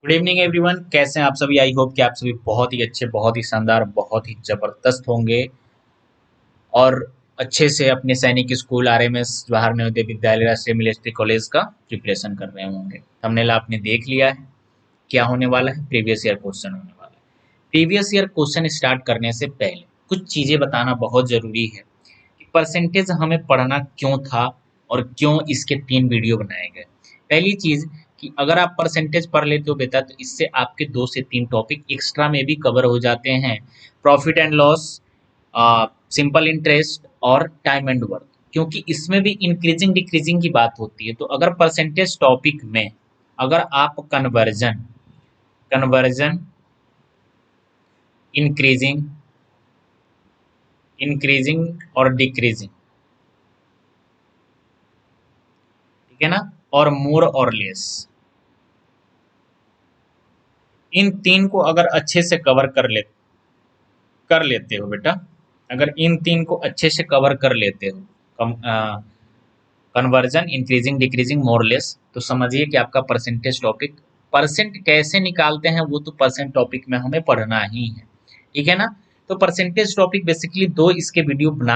Good evening everyone. कैसे हैं आप सभी? आई होप कि आप सभी बहुत ही अच्छे, बहुत ही शानदार, बहुत ही जबरदस्त होंगे और अच्छे से अपने सैनिक स्कूल आरएमएस जवाहर नवोदय विद्यालय राष्ट्रीय मिलिट्री कॉलेज का प्रिपरेशन कर रहे होंगे। थंबनेल आपने देख लिया है। क्या होने वाला है? प्रीवियस ईयर क्वेश्चन होने वाला है। प्रीवियस ईयर क्वेश्चन स्टार्ट करने से पहले कुछ चीजें बताना बहुत जरूरी है कि परसेंटेज हमें पढ़ना क्यों था और क्यों इसके 3 वीडियो बनाए गए। पहली चीज कि अगर आप परसेंटेज पढ़ लेते हो बेटा तो इससे आपके 2 से 3 टॉपिक एक्स्ट्रा में भी कवर हो जाते हैं। Profit and loss, simple interest और टाइम एंड वर्क, क्योंकि इसमें भी इंक्रीजिंग डिक्रीजिंग की बात होती है। तो अगर परसेंटेज टॉपिक में अगर आप कन्वर्जन कन्वर्जन इंक्रीजिंग इंक्रीजिंग और डिक्रीजिंग, ठीक है ना, और मोर और लेस, इन 3 को अगर अच्छे से कवर कर लेते हो बेटा, अगर इन 3 को अच्छे से कवर कर लेते हो, कन्वर्जन, इंक्रीजिंग डिक्रीजिंग, मोरलेस, तो समझिए कि आपका परसेंटेज टॉपिक, परसेंट कैसे निकालते हैं वो तो परसेंट टॉपिक में हमें पढ़ना ही है, ठीक है ना। तो परसेंटेज टॉपिक बेसिकली 2 इसके वीडियो बना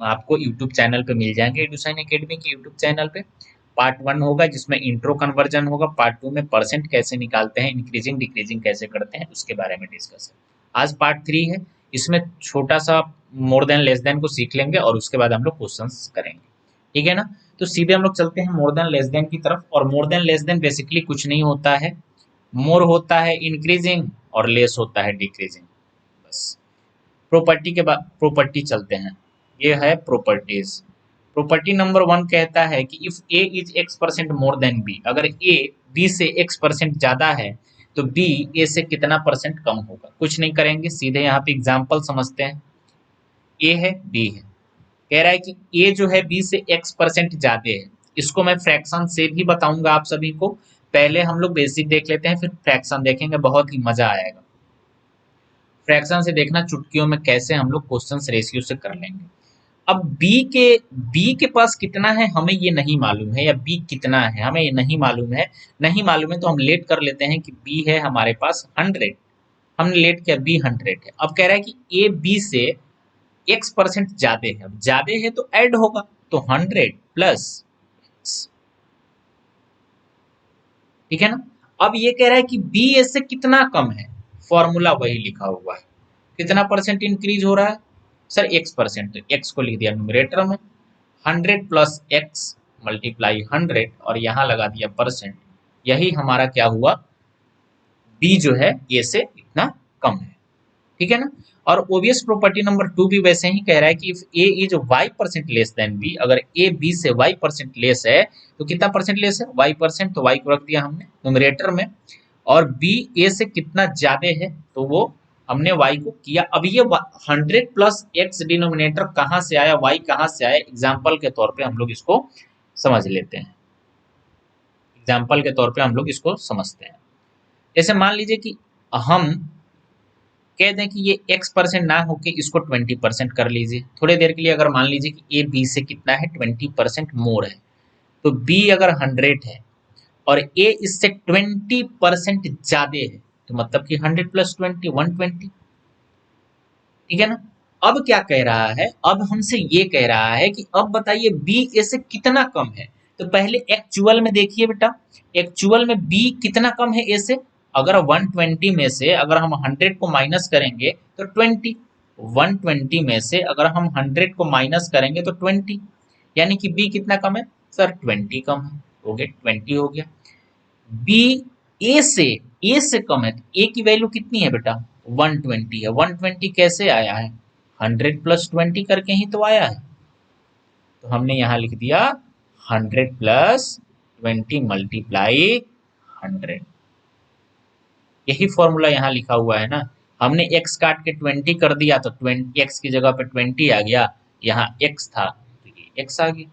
आपको यूट्यूब चैनल पे मिल जाएंगे, एडुसाइन एकेडमी के यूट्यूब चैनल पे। पार्ट 1 होगा जिसमें इंट्रो कन्वर्जन होगा, पार्ट 2 में परसेंट कैसे निकालते हैं, इंक्रीजिंग डिक्रीजिंग कैसे करते हैं उसके बारे में डिस्कस है। आज पार्ट 3 है, इसमें छोटा सा मोर देन लेस देन को सीख लेंगे और उसके बाद हम लोग क्वेश्चंस करेंगे, ठीक है ना। तो सीधे हम लोग चलते हैं मोर देन लेस देन की तरफ। और more than less than basically कुछ नहीं होता है, मोर होता है इंक्रीजिंग और लेस होता है डिक्रीजिंग, बस। प्रॉपर्टी के बाद प्रॉपर्टी चलते हैं, ये है प्रॉपर्टीज। प्रॉपर्टी नंबर 1 कहता है कि if A is x% more than B, अगर ए बी से x% ज्यादा है तो बी ए से कितना परसेंट कम होगा। कुछ नहीं करेंगे, सीधे यहाँ पे एग्जाम्पल समझते हैं। ए है, बी है, कह रहा है कि ए जो है बी से x% ज्यादा है। इसको मैं फ्रैक्शन से भी बताऊंगा आप सभी को। पहले हम लोग बेसिक देख लेते हैं, फिर फ्रैक्शन देखेंगे, बहुत ही मजा आएगा। फ्रैक्शन से देखना चुटकियों में कैसे हम लोग क्वेश्चंस रेशियो से कर लेंगे। अब बी के पास कितना है हमें ये नहीं मालूम है, या बी कितना है हमें ये नहीं मालूम है। नहीं मालूम है तो हम लेट कर लेते हैं कि बी है हमारे पास 100, हमने लेट किया बी 100 है। अब कह रहा है कि ए बी से x% ज्यादा है, अब ज्यादा है तो ऐड होगा, तो 100 प्लस x, ठीक है ना। अब ये कह रहा है कि बी ए से कितना कम है, फॉर्मूला वही लिखा हुआ है। कितना परसेंट इंक्रीज हो रहा है सर? x%, तो x को लिख दिया न्यूमरेटर में, 100 प्लस एक्स मल्टीप्लाई 100 और यहाँ लगा दिया परसेंट। यही हमारा क्या हुआ, बी जो है ए से इतना कम है, ठीक है ना। और ओबियस प्रॉपर्टी नंबर 2 भी वैसे ही कह रहा है कि if A is y% less than B, अगर ए बी से y% लेस है तो कितना परसेंट लेस है? y%, तो y को रख दिया हमने न्यूमरेटर में, और बी ए से कितना ज्यादा है तो वो हमने y को किया। अब ये 100 प्लस एक्स डिनोमिनेटर कहाँ से आया, y कहाँ से आया, एग्जाम्पल के तौर पे हम लोग इसको समझ लेते हैं। एग्जाम्पल के तौर पे हम लोग इसको समझते हैं। जैसे मान लीजिए कि हम कह दें कि ये x% ना होके इसको 20% कर लीजिए थोड़ी देर के लिए। अगर मान लीजिए कि ए बी से कितना है, 20% मोर है, तो बी अगर 100 है और ए इससे 20% ज्यादा है, तो मतलब कि 100 प्लस 20 120, ठीक है ना। अब क्या कह रहा है, अब हमसे ये कह रहा है कि अब बताइए बी ए से कितना कम है। तो पहले एक्चुअल में देखिए बेटा, एक्चुअल में बी कितना कम है ए से। अगर 120 में से अगर हम 100 को माइनस करेंगे तो 20, 120 में से अगर हम 100 को माइनस करेंगे तो 20, यानी कि बी कितना कम है सर? 20 कम है, हो गया 20 हो गया। बी ए से कम है, तो ए की वैल्यू कितनी है बेटा? 120 है। 120 कैसे आया है? 100 प्लस 20 करके ही तो आया है, तो हमने यहाँ लिख दिया 100 प्लस 20 मल्टीप्लाई 100। यही फॉर्मूला यहाँ लिखा हुआ है ना। हमने x काट के 20 कर दिया तो 20 x की जगह पे 20 आ गया, यहाँ x था तो ये x आ गया।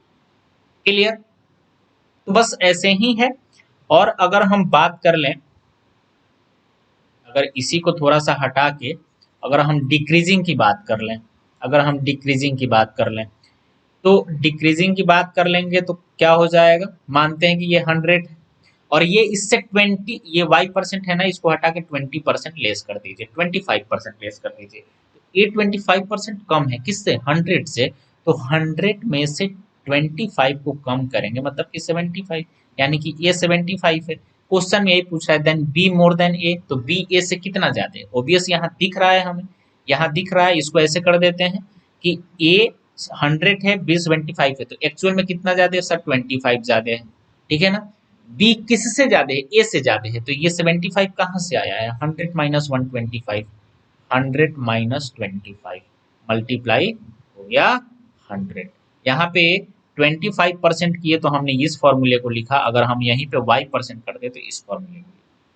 क्लियर? तो बस ऐसे ही है। और अगर हम बात कर लें, अगर इसी को थोड़ा सा हटा के अगर हम डिक्रीजिंग की बात कर लें, अगर हम डिक्रीजिंग की बात कर लें, तो डिक्रीजिंग की बात कर लेंगे तो क्या हो जाएगा। मानते हैं कि ये 100 है और ये इससे 20, ये y% है ना, इसको हटा के 20% लेस कर दीजिए, 25% लेस कर दीजिए। तो ये 25% कम है किससे? 100 से। तो 100 में से 25 को कम करेंगे मतलब कि 75, यानी कि ये 75 है। क्वेश्चन में यही पूछा है, देन बी मोर देन ए, तो बी ए से कितना ज्यादा है? ऑब्वियस यहाँ दिख रहा है हमें, यहाँ दिख रहा है, इसको ऐसे कर देते हैं कि ए 100 है, बी 75 है, तो एक्चुअल में कितना ज्यादा है सर? 25 ज्यादा है, ठीक है ना। बी किससे ज्यादा है? ए से ज्यादा है, तो ये 75 कहाँ से आया है? 100 माइनस 125, 100 माइनस 25 मल्टीप्लाई हो गया 100। यहाँ पे 25% किए तो हमने इस फॉर्मूले को लिखा, अगर हम यहीं पे y% कर दे तो इस फॉर्मूले को,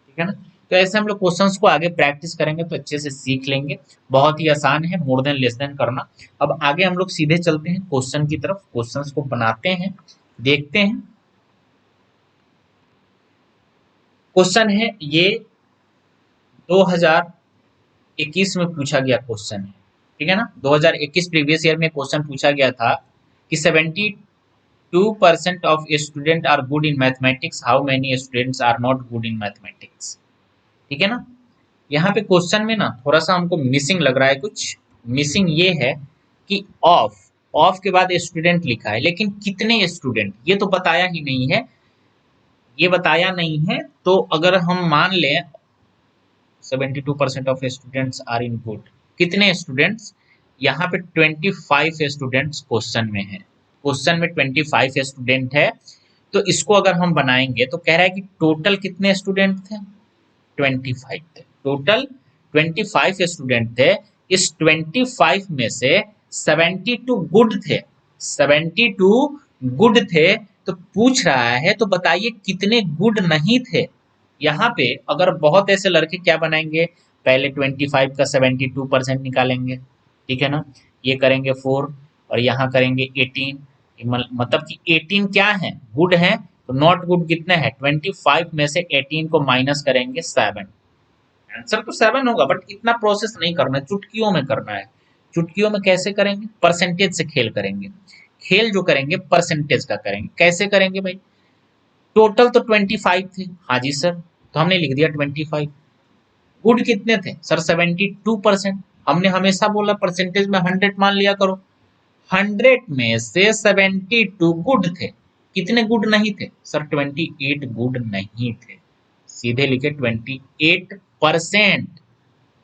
ठीक है ना। तो ऐसे हम लोग क्वेश्चंस को आगे प्रैक्टिस करेंगे तो अच्छे से सीख लेंगे। बहुत ही आसान है मोर देन लेस देन करना। अब आगे हम लोग सीधे चलते हैं क्वेश्चन की तरफ, क्वेश्चंस को बनाते हैं, देखते हैं। क्वेश्चन है ये 2021 में पूछा गया क्वेश्चन है, ठीक है ना। 2021 प्रीवियस ईयर में क्वेश्चन पूछा गया था कि 72% of student are good in mathematics, how many students are not good in mathematics, ठीक है ना। यहाँ पे क्वेश्चन में ना थोड़ा सा हमको मिसिंग लग रहा है, कुछ मिसिंग ये है कि ऑफ, ऑफ के बाद स्टूडेंट लिखा है, लेकिन कितने स्टूडेंट ये तो बताया ही नहीं है, ये बताया नहीं है। तो अगर हम मान लें 72% of students are in good, कितने स्टूडेंट्स? यहाँ पे 25 स्टूडेंट्स क्वेश्चन में है, क्वेश्चन में 25 स्टूडेंट है। तो इसको अगर हम बनाएंगे तो कह रहा है कि टोटल कितने स्टूडेंट थे? 25 थे, टोटल 25 स्टूडेंट थे। इस 25 में से 72 गुड थे, 72 गुड थे। तो पूछ रहा है तो बताइए कितने गुड नहीं थे। यहाँ पे अगर बहुत ऐसे लड़के क्या बनाएंगे, पहले 25 का 72% निकालेंगे, ठीक है ना। ये करेंगे 4 और यहाँ करेंगे 18, मतलब कि 18 क्या है? गुड है। तो नॉट गुड कितने हैं? 25 में से 18 को माइनस करेंगे 7। आंसर तो 7 होगा, बट इतना प्रोसेस नहीं करना है, चुटकियों में करना है। चुटकियों में कैसे करेंगे? परसेंटेज से खेल करेंगे। खेल जो करेंगे परसेंटेज का करेंगे। कैसे करेंगे भाई? टोटल तो 25 थे, हाँ जी सर, तो हमने लिख दिया 25। गुड कितने थे सर? 72%। हमने हमेशा बोला परसेंटेज में 100 मान लिया करो। 100 में से 72 गुड थे, कितने गुड नहीं थे सर? 28 गुड नहीं थे, सीधे लिखे 28%।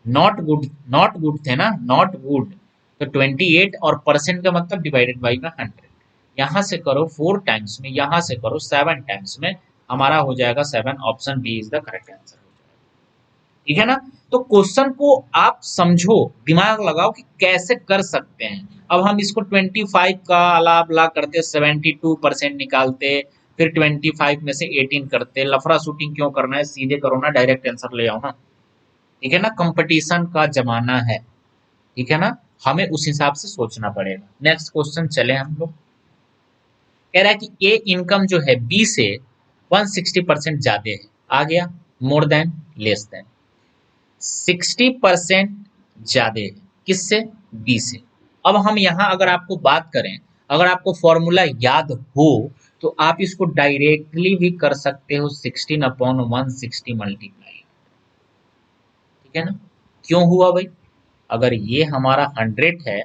नॉट गुड, नॉट गुड थे ना, नॉट गुड। तो 28 और परसेंट का मतलब डिवाइडेड बाई का 100। यहाँ से करो 4 टाइम्स में, यहाँ से करो 7 टाइम्स में, हमारा हो जाएगा 7। Option B is the correct answer, ठीक है ना। तो क्वेश्चन को आप समझो, दिमाग लगाओ कि कैसे कर सकते हैं। अब हम इसको 25 का अला बला करते, 72% निकालते, फिर 25 में से 18 करते। लफड़ा शूटिंग क्यों करना है? सीधे करो ना, डायरेक्ट आंसर ले आओ ना, ठीक है ना। कंपटीशन का जमाना है, ठीक है ना, हमें उस हिसाब से सोचना पड़ेगा। नेक्स्ट क्वेश्चन चले हम लोग। कह रहा है कि ए इनकम जो है बी से 160% ज्यादा है, आ गया मोर देन लेस देन। 60% ज्यादा है किससे? बी से। अब हम यहाँ अगर आपको बात करें, अगर आपको फॉर्मूला याद हो तो आप इसको डायरेक्टली भी कर सकते हो, 16/160 मल्टीप्लाई, ठीक है ना। क्यों हुआ भाई? अगर ये हमारा 100 है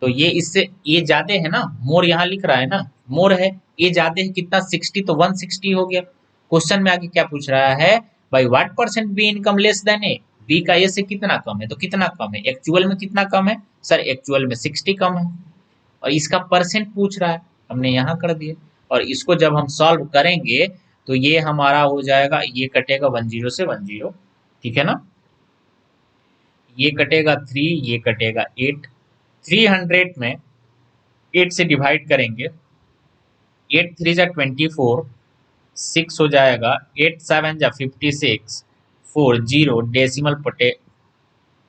तो ये इससे ये ज्यादा है ना, मोर यहाँ लिख रहा है ना, मोर है, ये ज्यादा है कितना? 60, तो 160 हो गया। क्वेश्चन में आगे क्या पूछ रहा है भाई? What percent B income less than A, B का ए से कितना कम है? तो कितना कम है? एक्चुअल में कितना कम है सर? एक्चुअल में 60 कम है, और इसका परसेंट पूछ रहा है, हमने यहाँ कर दिया। और इसको जब हम सॉल्व करेंगे तो ये हमारा हो जाएगा, ये कटेगा 10 से 10, ठीक है ना। ये कटेगा 3, ये कटेगा 8। 300 में 8 से डिवाइड करेंगे, 8 3 जा 24, 6 हो जाएगा, 8 7 जा 56, 4 0 डेसिमल पटे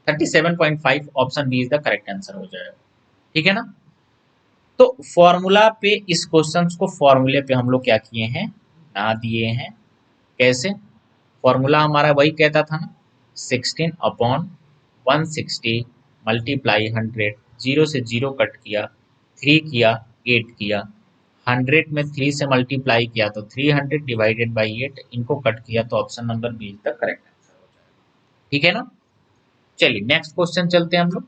37.5। Option B is the correct answer हो जाएगा, ठीक है ना। तो फॉर्मूला पे, इस क्वेश्चन को फॉर्मूले पे हम लोग क्या किए हैं, बना दिए हैं। कैसे? फॉर्मूला हमारा वही कहता था ना, 16/160 मल्टीप्लाई 100, 0 से 0 कट किया, 3 किया, 8 किया, 100 में 3 से मल्टीप्लाई किया तो 300 डिवाइडेड बाई 8, इनको कट किया तो option number be the correct answer हो जाएगा। ठीक है ना। चलिए नेक्स्ट क्वेश्चन चलते हैं हम लोग।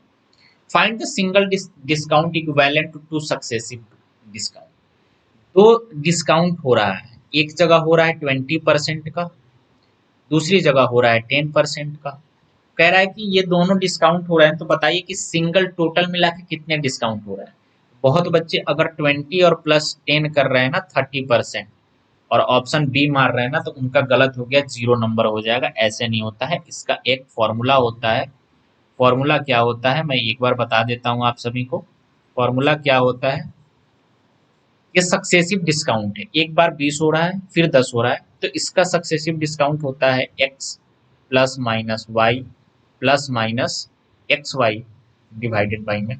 Find the single discount equivalent two successive discount. तो डिस्काउंट हो रहा है, एक जगह हो रहा है 20% का, दूसरी जगह हो रहा है 10% का। कह रहा है कि ये दोनों डिस्काउंट हो रहे हैं, तो बताइए कि सिंगल टोटल मिला के कितने डिस्काउंट हो रहा है। बहुत बच्चे अगर 20 और प्लस 10 कर रहे हैं ना 30%, और ऑप्शन बी मार रहे हैं ना, तो उनका गलत हो गया, 0 नंबर हो जाएगा। ऐसे नहीं होता है, इसका एक फॉर्मूला होता है। फॉर्मूला क्या होता है मैं एक बार बता देता हूँ आप सभी को। फॉर्मूला क्या होता है, ये सक्सेसिव डिस्काउंट है, एक बार 20 हो रहा है फिर 10 हो रहा है, तो इसका सक्सेसिव डिस्काउंट होता है x plus minus Y plus minus X Y divided by में।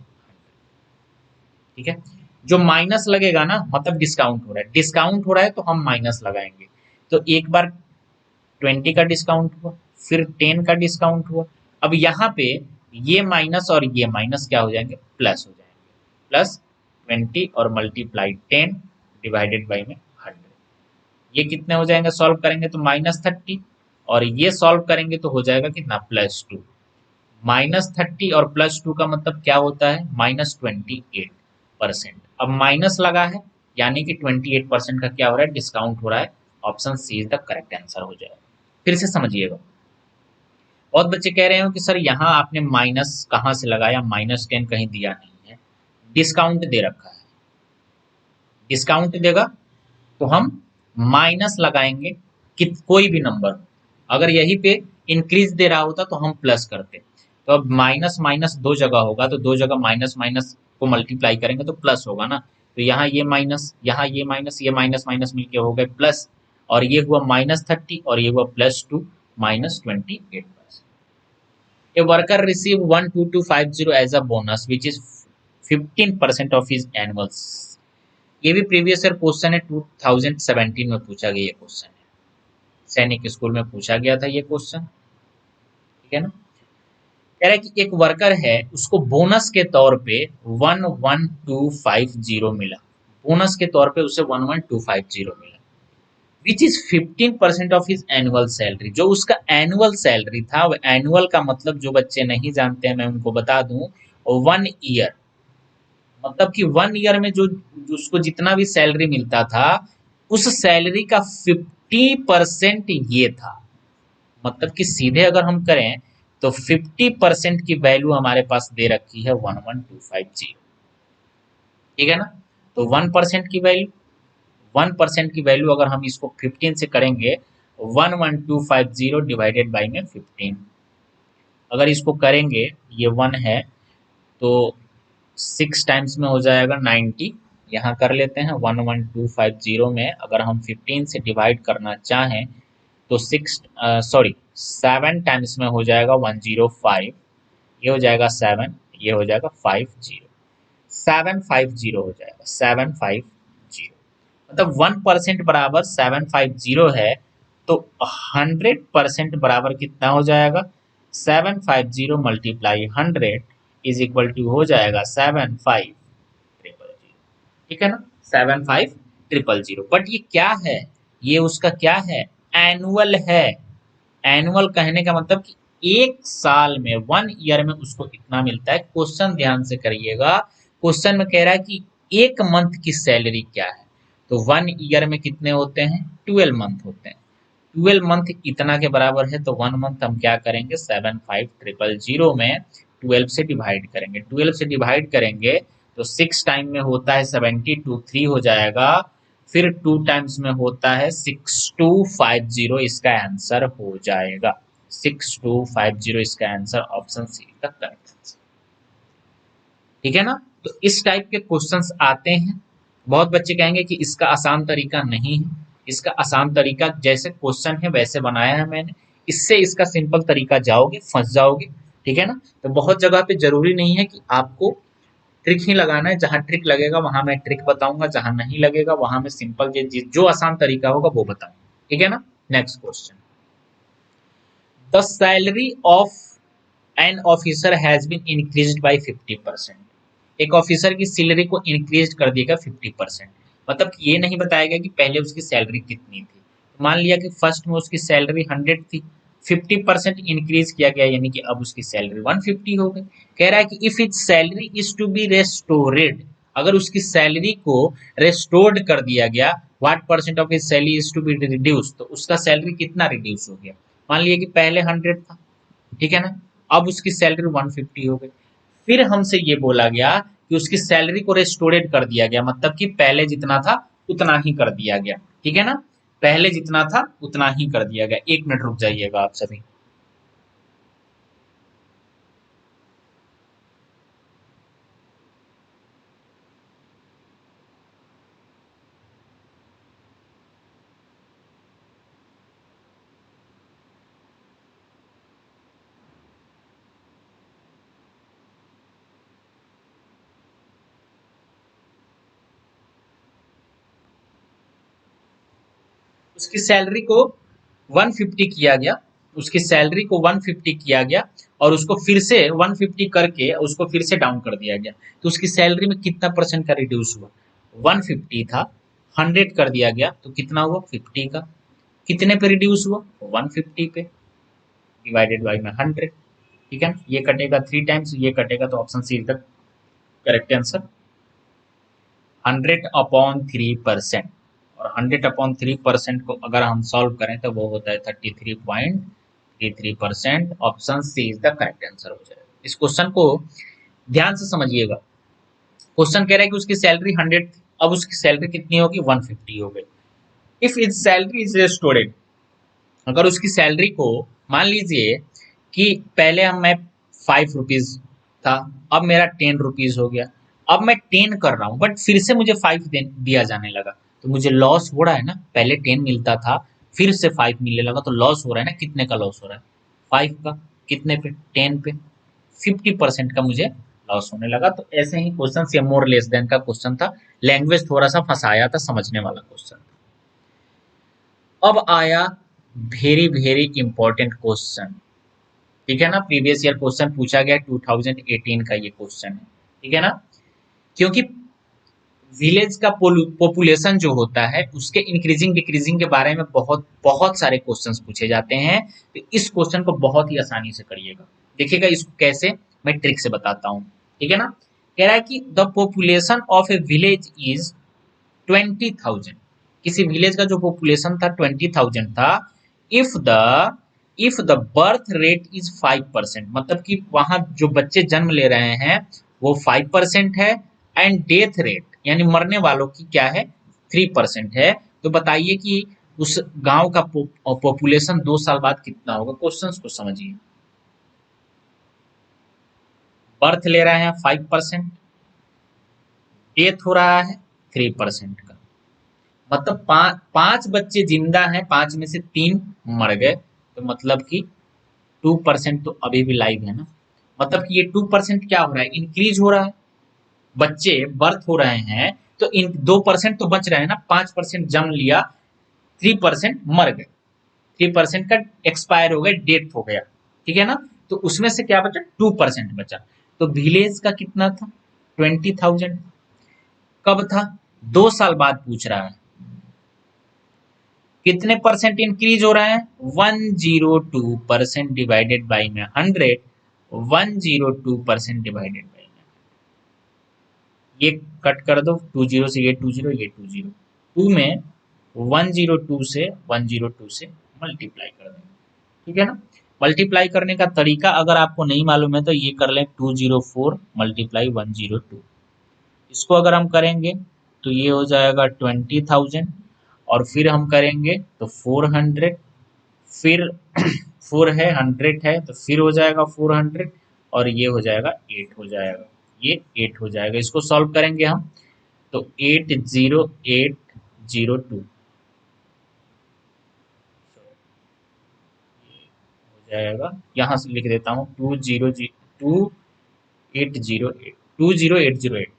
ठीक है, जो माइनस लगेगा ना मतलब डिस्काउंट हो रहा है, डिस्काउंट हो रहा है तो हम माइनस लगाएंगे। तो एक बार 20 का डिस्काउंट हुआ, फिर 10 का डिस्काउंट हुआ, अब यहाँ पे ये माइनस और ये माइनस क्या हो जाएंगे, प्लस हो जाएंगे। प्लस 20 और मल्टीप्लाई 10 डिवाइडेड बाई में 100, ये कितने हो जाएंगे, सॉल्व करेंगे तो -30, और ये सॉल्व करेंगे तो हो जाएगा कितना, +2। -30 और +2 का मतलब क्या होता है, -28%। अब माइनस लगा है यानी कि 28% का क्या हो रहा है, डिस्काउंट हो रहा है। Option C is the correct answer हो जाएगा। फिर से समझिएगा, बहुत बच्चे कह रहे हो कि सर यहाँ आपने माइनस कहाँ से लगाया, -10 कहीं दिया नहीं है, डिस्काउंट दे रखा है। डिस्काउंट देगा तो हम माइनस लगाएंगे कि कोई भी नंबर, अगर यहीं पे इंक्रीज दे रहा होता तो हम प्लस करते। तो अब माइनस माइनस दो जगह होगा, तो दो जगह माइनस माइनस को मल्टीप्लाई करेंगे तो प्लस होगा ना। तो यहाँ ये माइनस, यहाँ ये माइनस, ये माइनस माइनस मिलके हो गए प्लस, और ये हुआ -30 और ये हुआ +2 -28%। A worker received 12250 as a bonus which is 15% of his annual। ये भी प्रीवियस ईयर क्वेश्चन है, 2017 में पूछा गया ये क्वेश्चन है, सैनिक स्कूल में पूछा गया था ये क्वेश्चन। ठीक है ना। कह रहा है कि एक वर्कर है, उसको बोनस के तौर पे 11250 मिला, बोनस के तौर पे उसे 11250 मिला, which is 15% of his annual salary. जो उसका एनुअल सैलरी था, वो एनुअल का मतलब जो बच्चे नहीं जानते हैं मैं उनको बता दूं, 1 ईयर, मतलब कि 1 ईयर में जो उसको जितना भी सैलरी मिलता था, उस सैलरी का 50% ये था। मतलब कि सीधे अगर हम करें तो 50% की वैल्यू हमारे पास दे रखी है 11250। ठीक है ना। तो 1% की वैल्यू, 1% की वैल्यू अगर हम इसको 15 से करेंगे, 11250 डिवाइडेड बाई में 15, अगर इसको करेंगे, ये 1 है तो 6 टाइम्स में हो जाएगा 90, यहाँ कर लेते हैं 11250 में अगर हम 15 से डिवाइड करना चाहें तो 7 टाइम्स में हो जाएगा 105, ये हो जाएगा 7, ये हो जाएगा 50, 750 हो जाएगा, 750, मतलब 1% बराबर 750 है, तो 100% बराबर कितना हो जाएगा, 750 मल्टीप्लाई 100 इज इक्वल टू हो जाएगा 75000। ठीक है ना, 75000। बट ये क्या है, ये उसका क्या है, एनुअल है। एनुअल कहने का मतलब कि एक साल में, 1 ईयर में उसको इतना मिलता है। क्वेश्चन ध्यान से करिएगा, क्वेश्चन में कह रहा है कि एक मंथ की सैलरी क्या है, तो 1 ईयर में कितने होते हैं, 12 मंथ होते हैं। 12 मंथ इतना के बराबर है, तो 1 मंथ हम क्या करेंगे, 75000 में 12 से डिवाइड करेंगे। 12 से डिवाइड करेंगे तो 6 टाइम में होता है 72, 3 हो जाएगा, फिर 2 टाइम्स में होता है 6250, इसका आंसर हो जाएगा 6250, इसका आंसर ऑप्शन सी का करेक्ट आंसर। ठीक है ना। तो इस टाइप के क्वेश्चंस आते हैं। बहुत बच्चे कहेंगे कि इसका आसान तरीका नहीं है, इसका आसान तरीका जैसे क्वेश्चन है वैसे बनाया है मैंने, इससे इसका सिंपल तरीका जाओगे फंस जाओगे। ठीक है ना। तो बहुत जगह पे जरूरी नहीं है कि आपको ट्रिक ही लगाना है, जहां ट्रिक लगेगा वहां मैं ट्रिक बताऊंगा, जहां नहीं लगेगा वहां मैं सिंपल जो आसान तरीका होगा वो बताऊंगा। ठीक है ना। Next question, the salary of an officer has been increased by 50%। एक ऑफिसर की सैलरी को इंक्रीज कर दिएगा 50%। मतलब कि ये नहीं बताया गया कि पहले उसकी सैलरी कितनी थी। तो मान लिया कि फर्स्ट में उसकी सैलरी 100 थी, 50% इंक्रीज किया गया, यानी कि अब उसकी सैलरी 150 हो गई। कह रहा है कि if is salary is to be restored, अगर उसकी सैलरी को रेस्टोर्ड कर दिया गया, what percent of his salary is to be reduce, तो उसका सैलरी कितना रिड्यूस हो गया। मान लिया कि पहले 100 था, ठीक है ना, अब उसकी सैलरी 150 हो गई। फिर हमसे ये बोला गया कि उसकी सैलरी को रेस्टोरेट कर दिया गया, मतलब कि पहले जितना था उतना ही कर दिया गया, ठीक है ना, पहले जितना था उतना ही कर दिया गया। 1 मिनट रुक जाइएगा आप सभी। उसकी सैलरी को 150 किया गया, उसकी सैलरी को 150 किया गया, और उसको फिर से 150 करके उसको फिर से डाउन कर दिया गया। तो उसकी सैलरी में कितना परसेंट का रिड्यूस हुआ, 150 था, 100 कर दिया गया, तो कितना हुआ 50 का। कितने पे रिड्यूस हुआ, 150 पे, डिवाइडेड बाई में 100, ठीक है। ये कटेगा 3 टाइम्स, ये कटेगा, तो option C is the correct answer. 100/3%, और 100/3% को अगर हम सॉल्व करें तो वो होता है 33.33%। Option C is the correct answer हो जाएगा। इस क्वेश्चन को ध्यान से समझिएगा। क्वेश्चन कह रहा है कि उसकी सैलरी 100 थी, अब उसकी सैलरी कितनी होगी, 150 हो गई। इफ इज सैलरी इज रेस्टोरेड, अगर उसकी सैलरी को, मान लीजिए कि पहले हम मैं 5 रुपीज था, अब मेरा 10 रुपीज हो गया, अब मैं 10 कर रहा हूँ बट फिर से मुझे 5 दिया जाने लगा, तो मुझे लॉस हो रहा है ना। पहले 10 मिलता था, फिर से 5 मिलने लगा, तो लॉस हो रहा है ना। कितने का लॉस हो रहा है, 5 का। कितने पे, 10 पे, 50% का मुझे लॉस होने लगा। तो ऐसे ही क्वेश्चन से मोर लेस देन का क्वेश्चन था, लैंग्वेज थोड़ा सा फंसाया था, समझने वाला क्वेश्चन। अब आया वेरी वेरी इंपॉर्टेंट क्वेश्चन, ठीक है ना। प्रीवियस ईयर क्वेश्चन पूछा गया 2018 का ये क्वेश्चन है, ठीक है ना। क्योंकि विलेज का पॉपुलेशन जो होता है उसके इंक्रीजिंग डिक्रीजिंग के बारे में बहुत बहुत सारे क्वेश्चंस पूछे जाते हैं। तो इस क्वेश्चन को बहुत ही आसानी से करिएगा। देखिएगा इसको कैसे, मैं ट्रिक से बताता हूँ, ठीक है ना। कह रहा है कि the population of A village is 20,000। किसी विलेज का जो पॉपुलेशन था 20,000 था। If the if the birth rate is 5%, मतलब कि वहां जो बच्चे जन्म ले रहे हैं वो 5% है, एंड डेथ रेट यानी मरने वालों की क्या है, 3% है। तो बताइए कि उस गांव का पॉपुलेशन 2 साल बाद कितना होगा। क्वेश्चंस को समझिए। बर्थ ले रहे हैं 5%, डेथ हो रहा है 3% का, मतलब 5 बच्चे जिंदा हैं, 5 में से 3 मर गए, तो मतलब कि 2% तो अभी भी लाइव है ना। मतलब कि ये 2% क्या हो रहा है, इंक्रीज हो रहा है। बच्चे बर्थ हो रहे हैं, तो इन 2% तो बच रहे हैं ना। 5% जन्म लिया, 3% मर गए, 3% का एक्सपायर हो गए, डेथ हो गया, ठीक है ना। तो उसमें से क्या बचा, 2% बचा। तो विलेज का कितना था, 20,000। कब था, 2 साल बाद पूछ रहा है। कितने परसेंट इंक्रीज हो रहा है, 102% डिवाइडेड बाई में 100, 102% डिवाइडेड बाई में, ये कट कर दो, 2 जीरो से ये 2 जीरो, ये 2 जीरो, 2 में 102 से 102 से मल्टीप्लाई कर देंगे, ठीक है ना। मल्टीप्लाई करने का तरीका अगर आपको नहीं मालूम है तो ये कर लें, 204 मल्टीप्लाई 102। इसको अगर हम करेंगे तो ये हो जाएगा 20,000, और फिर हम करेंगे तो 400, फिर 4 है, 100 है, तो फिर हो जाएगा 400, और ये हो जाएगा 8 हो जाएगा, ये 8 हो जाएगा। इसको सॉल्व करेंगे हम तो 80802 हो जाएगा। यहाँ से लिख देता हूँ, 20808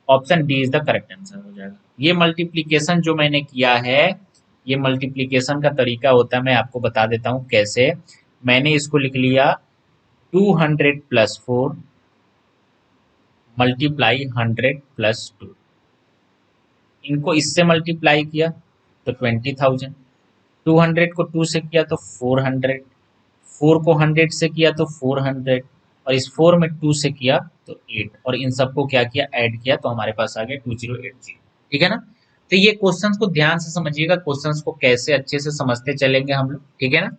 option D is the correct answer हो जाएगा। ये मल्टीप्लीकेशन जो मैंने किया है, ये मल्टीप्लीकेशन का तरीका होता है, मैं आपको बता देता हूँ कैसे। मैंने इसको लिख लिया 200+4 मल्टीप्लाई 100+2, इनको इससे मल्टीप्लाई किया तो 20,000, 200 को 2 से किया तो 400, 4 को 100 से किया तो 400, और इस 4 में 2 से किया तो 8, और इन सबको क्या किया, ऐड किया, तो हमारे पास आ गया 2080। ठीक है ना। तो ये क्वेश्चंस को ध्यान से समझिएगा, क्वेश्चंस को कैसे अच्छे से समझते चलेंगे हम लोग। ठीक है ना।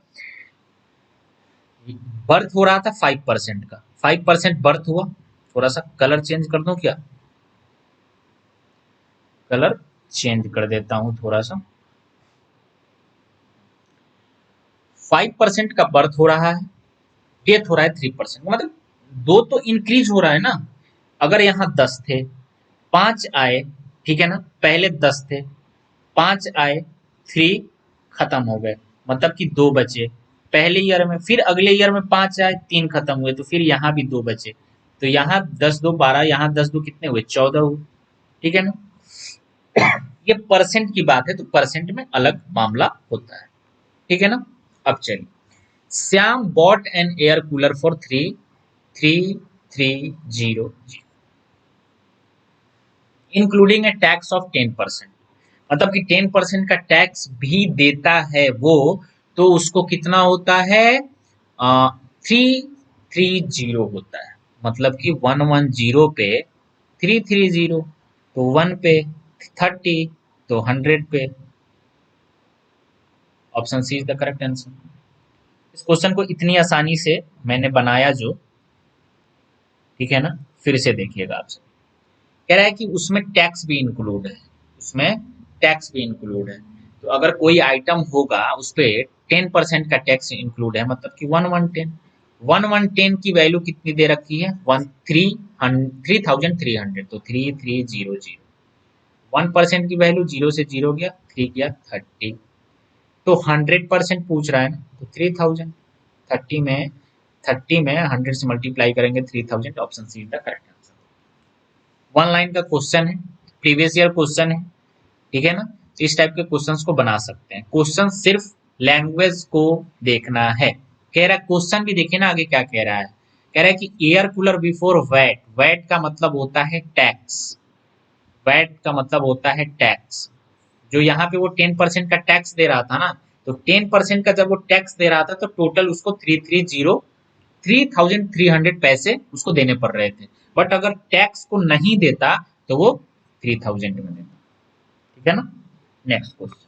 बर्थ हो रहा था 5% का, 5% बर्थ हुआ। थोड़ा सा कलर चेंज कर दूं क्या, कलर चेंज कर देता हूं थोड़ा सा। 5% का बर्थ हो रहा है, डेथ हो रहा है 3%, मतलब दो तो इंक्रीज हो रहा है ना। अगर यहाँ 10 थे, 5 आए, ठीक है ना, पहले 10 थे, 5 आए, 3 खत्म हो गए, मतलब कि 2 बचे पहले ईयर में, फिर अगले ईयर में 5 आए, 3 खत्म हुए, तो फिर यहाँ भी 2 बचे, तो यहाँ 10 2 12, यहाँ 10 2 कितने हुए, 14 हुए। ठीक है ना। ये परसेंट की बात है, तो परसेंट में अलग मामला होता है। ठीक है ना। अब चलिए, Shyam bot N air cooler for 3,330 including A tax of 10%, मतलब कि 10% का टैक्स भी देता है वो, तो उसको कितना होता है, 330 होता है, मतलब कि 110 पे 330, तो 1 पे 30, तो 100 पे। Option C is the correct answer. इस क्वेश्चन को इतनी आसानी से मैंने बनाया जो, ठीक है ना, फिर से देखिएगा आप सब। कह रहा है कि उसमें टैक्स भी इंक्लूड है, उसमें टैक्स भी इंक्लूड है, तो अगर कोई आइटम होगा उस पर 10% का टैक्स इंक्लूड है, मतलब कि 1110 की वैल्यू कितनी दे रखी है, 3,300, तो 3,300, 1% की वैल्यू 0 से 0 गया, 3 गया 30, तो 100% पूछ रहा है ना, तो 3,000, 30 में 100 से मल्टीप्लाई करेंगे 3,000, option C is the correct answer. One line का क्वेश्चन है, प्रीवियस ईयर क्वेश्चन है। ठीक है ना। तो इस टाइप के क्वेश्चंस को बना सकते हैं, क्वेश्चन सिर्फ लैंग्वेज को देखना है। कह रहा है क्वेश्चन भी देखिए ना आगे क्या कह रहा है, कह रहा है कि air cooler before VAT, VAT का मतलब होता है टैक्स, वैट का मतलब होता है टैक्स, जो यहाँ पे वो 10% का टैक्स दे रहा था ना, तो 10% का जब वो टैक्स दे रहा था तो टोटल उसको 3,300 पैसे उसको देने पड़ रहे थे, बट अगर टैक्स को नहीं देता तो वो 3,000 में देता। ठीक है ना। नेक्स्ट क्वेश्चन,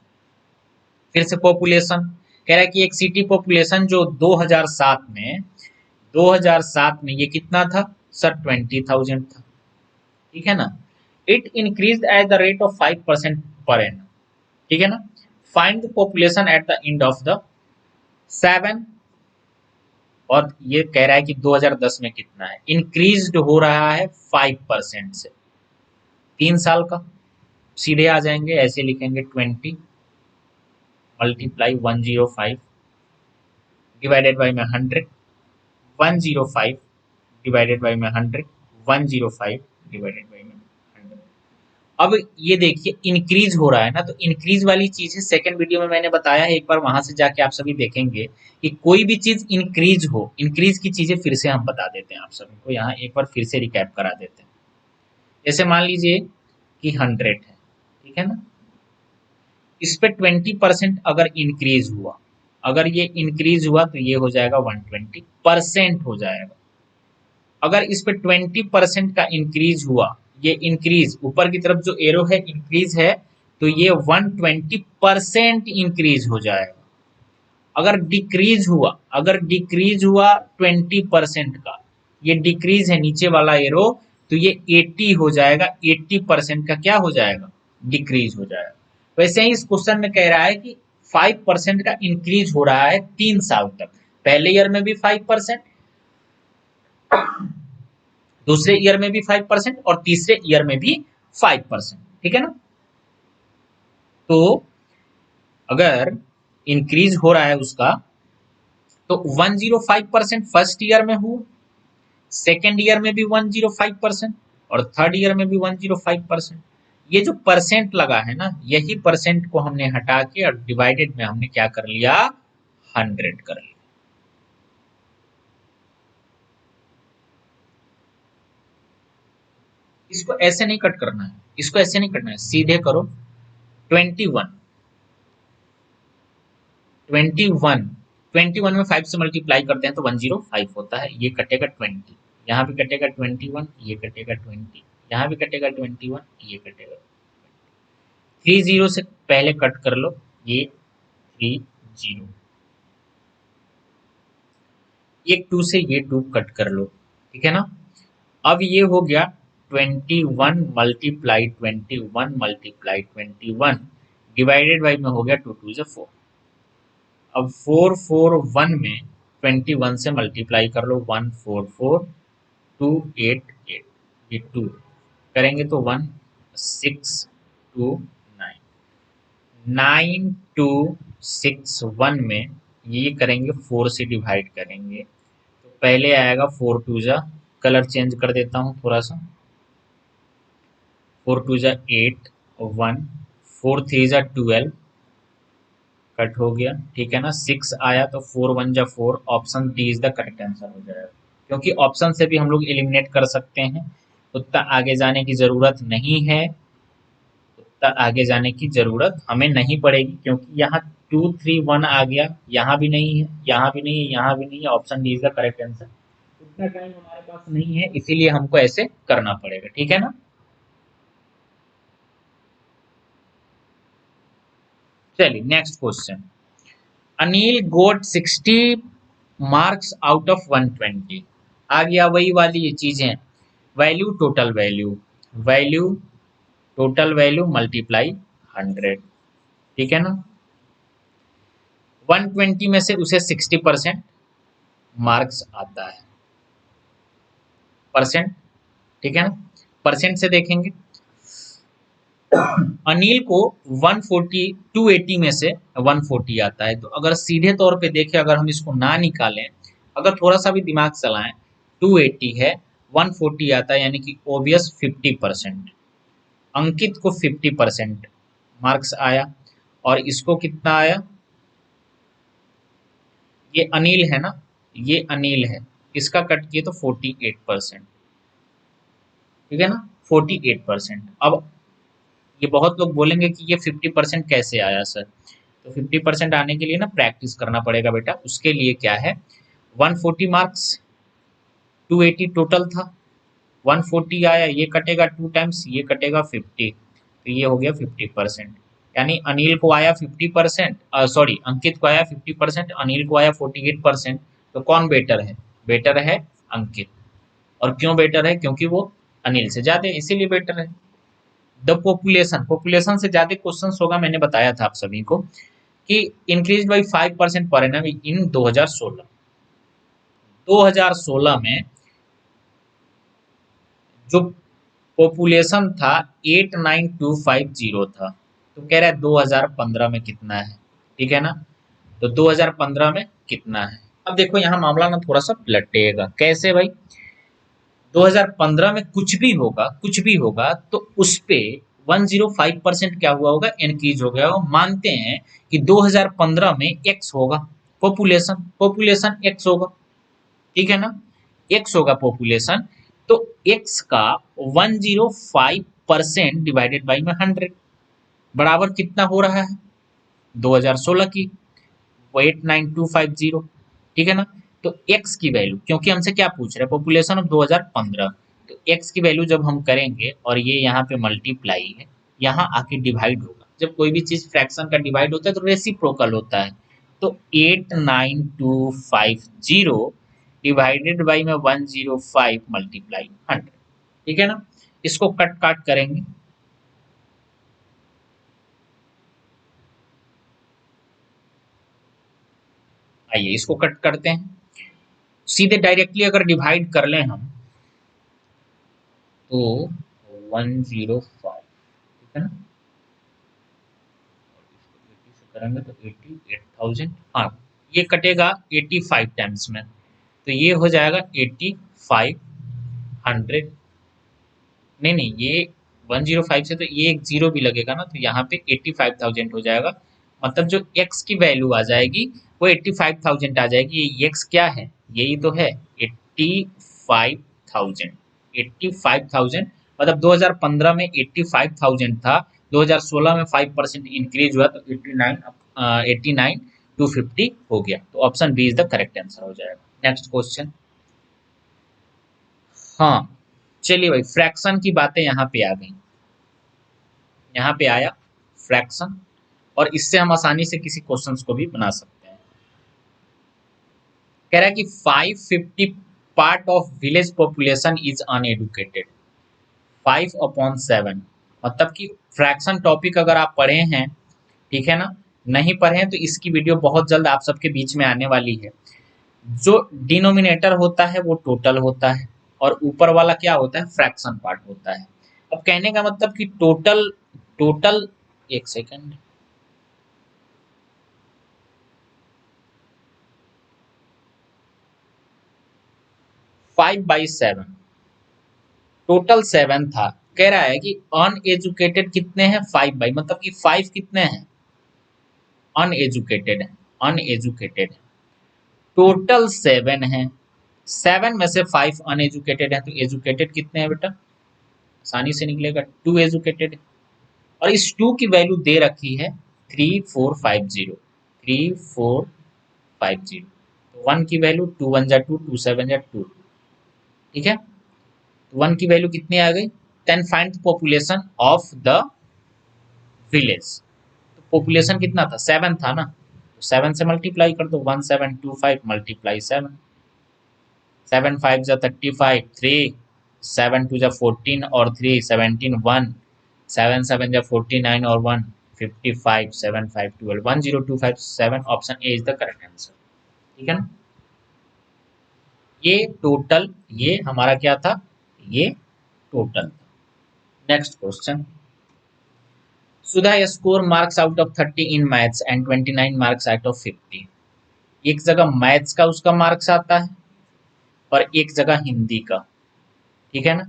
फिर से पॉपुलेशन, कह रहा है कि एक सिटी पॉपुलेशन जो 2007 में ये कितना था सर, 20,000 था। ठीक है ना। It increase at the rate of 5% per annum. ठीक है ना। Find the population at the end of the 7, और ये कह रहा है कि 2010 में कितना है, इंक्रीज हो रहा है 5% से, 3 साल का, सीधे आ जाएंगे, ऐसे लिखेंगे 20 मल्टीप्लाई 105 डिवाइडेड बाई में 100, 105 डिवाइडेड बाई में 100, 105 डिवाइडेड बाई में 100। अब ये देखिए इंक्रीज हो रहा है ना, तो इंक्रीज वाली चीज है, सेकंड वीडियो में मैंने बताया है, एक बार वहां से जाके आप सभी देखेंगे कि कोई भी चीज इंक्रीज हो, इंक्रीज की चीजें फिर से हम बता देते हैं आप सभी को, यहाँ एक बार फिर से रिकैप करा देते हैं। जैसे मान लीजिए कि 100 है, ठीक है ना, इस पे 20% अगर इंक्रीज हुआ, अगर ये इंक्रीज हुआ तो ये हो जाएगा 120% हो जाएगा। अगर इस पे 20% का इंक्रीज हुआ, ये इंक्रीज ऊपर की तरफ जो एरो है इंक्रीज है, तो ये 120% इंक्रीज हो जाएगा। अगर डिक्रीज हुआ, अगर डिक्रीज हुआ 20% का, ये डिक्रीज है नीचे वाला एरो, तो ये 80 हो जाएगा, 80% का क्या हो जाएगा, डिक्रीज हो जाएगा। वैसे ही इस क्वेश्चन में कह रहा है कि 5% का इंक्रीज हो रहा है 3 साल तक, पहले ईयर में भी 5%, दूसरे ईयर में भी 5% और तीसरे ईयर में भी 5%। ठीक है ना। तो अगर इंक्रीज हो रहा है उसका, तो 105% फर्स्ट ईयर में हुआ, सेकेंड ईयर में भी 105%, और थर्ड ईयर में भी 105%। ये जो परसेंट लगा है ना, यही परसेंट को हमने हटा के और डिवाइडेड में हमने क्या कर लिया, 100 कर लिया। इसको ऐसे नहीं कट करना है, इसको ऐसे नहीं करना है, सीधे करो 21, 21, 21 में 5 से मल्टीप्लाई करते हैं तो 105 होता है, ये कटेगा 20, यहाँ भी कटेगा 21, ये कटेगा 20, यहाँ भी कटेगा 21, ये कटेगा 3 जीरो से पहले कट कर लो, ये 3 जीरो, एक 2 से ये 2 कट कर लो, ठीक है ना। अब ये हो गया 21 मल्टीप्लाई 21 मल्टीप्लाई 21 डिवाइडेड बाई में हो गया 2 2 से 4। अब 4 4 1 में 21 से मल्टीप्लाई कर लो, 1 4 4 2 8 8, ये 2 करेंगे तो 1 6 2 9, 9 2 6 1 में ये करेंगे 4 से डिवाइड करेंगे तो पहले आएगा 4 2 जा, कलर चेंज कर देता हूँ थोड़ा सा, 4 2 जा 8 1, 4 3 जा 12 कट हो गया, ठीक है ना। 6 आया तो 4 1 जा 4, option D is the correct answer हो जाएगा, क्योंकि ऑप्शन से भी हम लोग एलिमिनेट कर सकते हैं, उतना आगे जाने की जरूरत नहीं है, उतना आगे जाने की जरूरत हमें नहीं पड़ेगी, क्योंकि यहाँ 2 3 1 आ गया, यहाँ भी नहीं है, यहाँ भी नहीं है, यहाँ भी नहीं है, option D is the correct answer. उतना टाइम हमारे पास नहीं है, इसीलिए हमको ऐसे करना पड़ेगा, ठीक है ना। चलिए next question, Anil got 60 marks out of 120, आ गया वही वाली ये चीजें, value total value, value total value multiply 100, ठीक है ना। 120 में से उसे 60% मार्क्स आता है, परसेंट, ठीक है ना, परसेंट से देखेंगे। अनिल को 140 280 में से 140 आता है, तो अगर सीधे तौर पे देखें, अगर हम इसको ना निकालें, अगर थोड़ा सा भी दिमाग चलाएं, 280 है 140 आता है, यानी कि ओबियस 50%, अंकित को 50% मार्क्स आया, और इसको कितना आया, ये अनिल है ना, ये अनिल है, इसका कट किए तो 48%, ठीक है ना, 48%। अब ये बहुत लोग बोलेंगे कि ये 50% कैसे आया सर, तो 50% आने के लिए ना प्रैक्टिस करना पड़ेगा बेटा, उसके लिए क्या है, 140 मार्क्स, 280 टोटल था, 140 आया, ये कटेगा 2 टाइम्स, ये कटेगा 50, तो ये हो गया 50%, यानी अनिल को आया 50%, सॉरी अंकित को आया 50%, अनिल को आया 48%, तो कौन बेटर है, बेटर है अंकित, और क्यों बेटर है, क्योंकि वो अनिल से ज्यादा है, इसीलिए बेटर है। द पॉपुलेशन, पॉपुलेशन से ज्यादा क्वेश्चन होगा, मैंने बताया था आप सभी को कि इंक्रीज बाई 5% पर एनम इन 2016, 2016 में जो पॉपुलेशन था 89250 था, तो कह रहा है 2015 में कितना है, ठीक है ना, तो 2015 में कितना है। अब देखो यहाँ मामला ना थोड़ा सा पलटेगा, कैसे भाई, 2015 में कुछ भी होगा, कुछ भी होगा तो उस पे 105% क्या हुआ होगा, इंक्रीज हो गया होगा। मानते हैं कि 2015 में एक्स होगा, पॉपुलेशन, पॉपुलेशन एक्स होगा, ठीक है ना, एक्स होगा पॉपुलेशन, तो एक्स का 105% डिवाइडेड बाई में 100 बराबर कितना हो रहा है, 2016 की, वो 89250, ठीक है ना। तो x की वैल्यू, क्योंकि हमसे क्या पूछ रहे हैं, पॉपुलेशन ऑफ 2015, तो x की वैल्यू जब हम करेंगे और ये यहाँ पे मल्टीप्लाई है, यहाँ आके डिवाइड होगा, जब कोई भी चीज फ्रैक्शन का डिवाइड होता है तो रेसिप्रोकल होता है, तो 89250 डिवाइडेड बाई में 105 मल्टीप्लाई 100, ठीक है ना। इसको कट काट करेंगे, आइए इसको कट करते हैं, सीधे डायरेक्टली अगर डिवाइड कर लें हम तो 105, ठीक है ना, करेंगे तो 88,000, हाँ ये कटेगा 85 टाइम्स में, तो ये हो जाएगा 8500, नहीं नहीं ये 105 से तो ये एक जीरो भी लगेगा ना, तो यहाँ पे 85,000 हो जाएगा, मतलब जो x की वैल्यू आ जाएगी वो 85,000 आ जाएगी, ये x क्या है, यही तो है 85,000, 85,000 मतलब 2015 में 85,000 था, 2016 में 5% इंक्रीज हुआ तो 89 टू 50 हो गया। तो option B is the correct answer हो जाएगा। Next question. हाँ, चलिए भाई, फ्रैक्शन की बातें यहाँ पे आ गई। यहाँ पे आया फ्रैक्शन, और इससे हम आसानी से किसी क्वेश्चंस को भी बना सकते हैं। कह रहा है कि 550 part of village population is uneducated, 5/7। मतलब कि फ्रैक्शन टॉपिक अगर आप पढ़े हैं, ठीक है ना, नहीं पढ़े हैं तो इसकी वीडियो बहुत जल्द आप सबके बीच में आने वाली है। जो डिनोमिनेटर होता है वो टोटल होता है, और ऊपर वाला क्या होता है, फ्रैक्शन पार्ट होता है। अब कहने का मतलब कि टोटल टोटल एक सेकंड, 5/7, टोटल 7 था। कह रहा है कि अनएजुकेटेड कितने हैं, 5 मतलब कि 5 कितने हैं, अनएजुकेटेड है, अनएजुकेटेड है। टोटल 7 है, 7 में से 5 अनएजुकेटेड है, तो एजुकेटेड कितने हैं बेटा, आसानी से निकलेगा, 2 एजुकेटेड। और इस 2 की वैल्यू दे रखी है 3450, 3450। तो 1 की वैल्यू 2 1 जा 2, 2 7 जा 2, ठीक है। 1 की वैल्यू कितनी आ गई, 10 find population of the village. तो पॉपुलेशन कितना था, 7 था ना, तो 7 से मल्टीप्लाई कर दो, 1725 मल्टीप्लाई 7, 7 5 जा 35, 3 7 2 जा 14 और 3 17 1, 7 7 जा 49 और 1 55, 7 5 12, 10257। Option A is the correct answer, ठीक है ना। ये टोटल, ये हमारा क्या था, ये total. Next question. Sudha score marks out of 30 in maths and 29 marks out of 50। एक जगह मैथ्स का उसका मार्क्स आता है और एक जगह हिंदी का, ठीक है ना।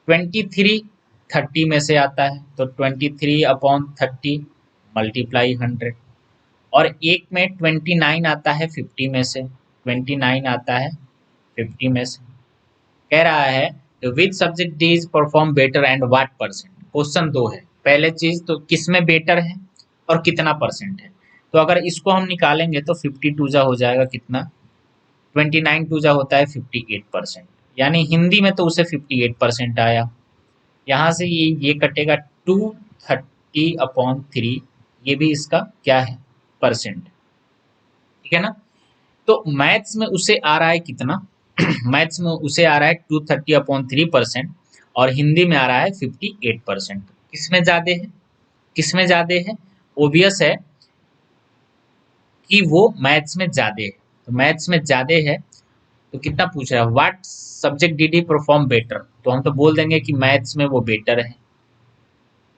23 30 में से आता है, तो 23/30 मल्टीप्लाई 100। और एक में 29 आता है 50 में से, 29 आता है 50 में से। कह रहा है which subject does perform better and what percent. Question दो है, पहले चीज तो किस में बेटर है और कितना परसेंट है। तो अगर इसको हम निकालेंगे तो 52 जा हो जाएगा कितना, 29 टू जा होता है 58%, यानी हिंदी में तो उसे 58% आया। यहाँ से ये कटेगा 230/3, ये भी इसका क्या है, परसेंट, ठीक है ना। तो मैथ्स में उसे आ रहा है कितना, मैथ्स में उसे आ रहा है 230/3%, और हिंदी में आ रहा है 58%। किसमें ज्यादा है, किसमें ज्यादा है, ओबियस है कि वो मैथ्स में ज्यादा है। तो मैथ्स में ज्यादा है, तो कितना पूछ रहा है, what subject did he perform better, तो हम तो बोल देंगे कि मैथ्स में वो बेटर है।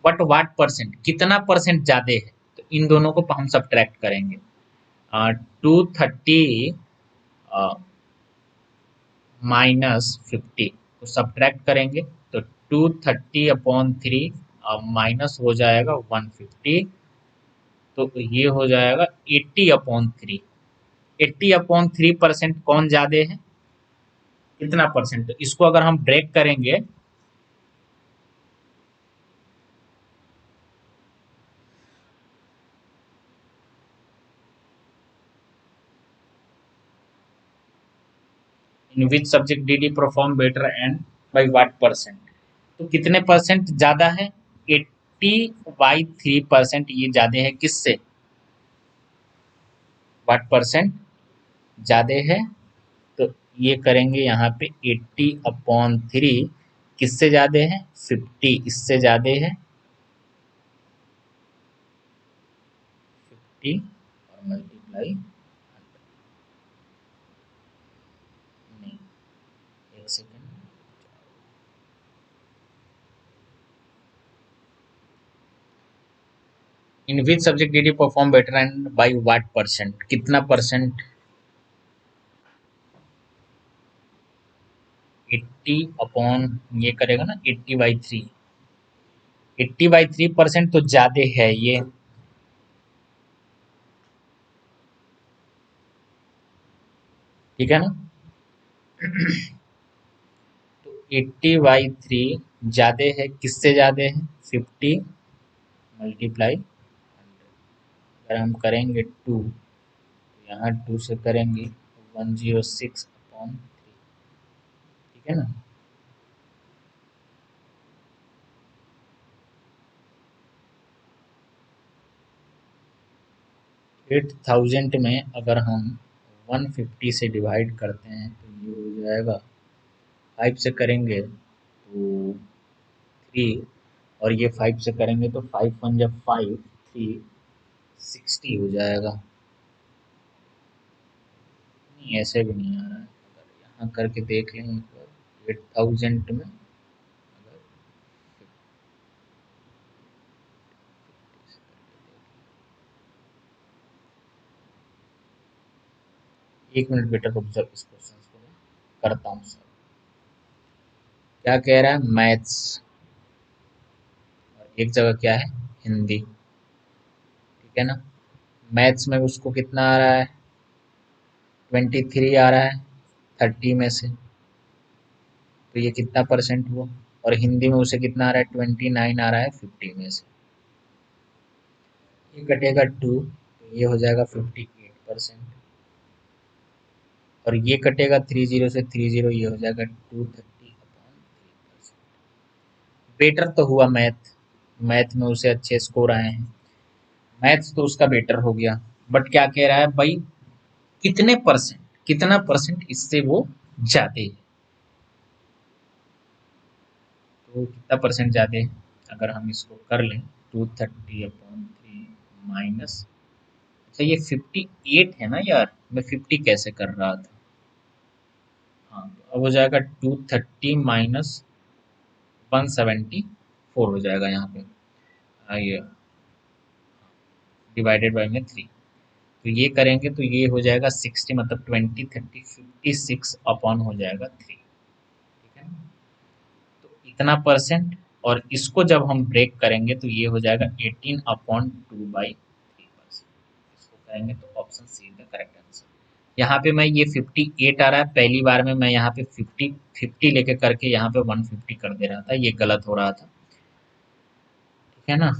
बट व्हाट परसेंट, कितना परसेंट ज्यादा है, तो इन दोनों को हम सब्ट्रैक्ट करेंगे। 230 -50 को सब्ट्रैक्ट करेंगे, तो 230/3 माइनस हो जाएगा 150, तो ये हो जाएगा 80/3। 80/3% कौन ज्यादा है, कितना परसेंट, तो इसको अगर हम ब्रेक करेंगे, in which subject did he perform better and by what percent, तो कितने परसेंट ज्यादा है, 80/3% ये ज्यादा है किससे, व्हाट परसेंट ज्यादा है। तो ये करेंगे यहाँ पे 80/3, किससे ज्यादा है, 50 इससे ज्यादा है, 50 और मल्टीप्लाई, नहीं, एक second, in which subject did you perform better and by what percent, कितना परसेंट, 80 ये करेगा ना 80/3, 80/3% तो ज्यादा है ये, ठीक है ना। तो 80/3 ज़्यादा है, किससे ज़्यादा है? 50 मल्टीप्लाई 100। अगर हम करेंगे 2, तो यहाँ 2 से करेंगे 106/3, ठीक है ना। 8000 में अगर हम 150 से डिवाइड करते हैं तो ये हो जाएगा, 5 से करेंगे तो 3, और ये 5 से करेंगे तो 5 1 जब 5, 360 हो जाएगा। नहीं, ऐसे भी नहीं आ रहा है, अगर यहाँ करके देख लें एक बार, 8000 में अगर 50 से करके देख लें। एक मिनट बेटा रुक जाओ, इस क्वेश्चन को मैं करता हूँ सर। क्या कह रहा है? मैथ्स, और एक जगह क्या है? हिंदी, ठीक है ना। मैथ्स में उसको कितना आ रहा है? 23 आ रहा है 30 में से, तो ये कितना परसेंट हुआ? और हिंदी में उसे कितना आ रहा है? 29 आ रहा है 50 में से। ये कटेगा 2, तो ये हो जाएगा 58%। और ये कटेगा 30 से 30, ये हो जाएगा 230/3%। बेटर तो हुआ मैथ, मैथ में उसे अच्छे स्कोर आए हैं, मैथ्स तो उसका बेटर हो गया। बट क्या कह रहा है भाई, कितने परसेंट, कितना परसेंट इससे वो ज्यादा है? तो कितना परसेंट ज़्यादा है? अगर हम इसको कर लें 230/3 माइनस, अच्छा ये 58 है ना यार, मैं 50 कैसे कर रहा था। हाँ, तो अब हो जाएगा 230 माइनस 174 हो जाएगा यहाँ पे। ये डिवाइडेड बाई में 3, तो ये करेंगे तो ये हो जाएगा 60, मतलब 20 30 56 अपॉन हो जाएगा 3, ठीक है ना। तो इतना परसेंट, और इसको जब हम ब्रेक करेंगे तो ये हो जाएगा 18/2/3%। इसको करेंगे तो option C is the correct answer. यहाँ पे मैं, ये 58 आ रहा है, पहली बार में मैं यहाँ पे 50 लेके करके यहाँ पे 150 कर दे रहा था, ये गलत हो रहा था, ठीक है ना।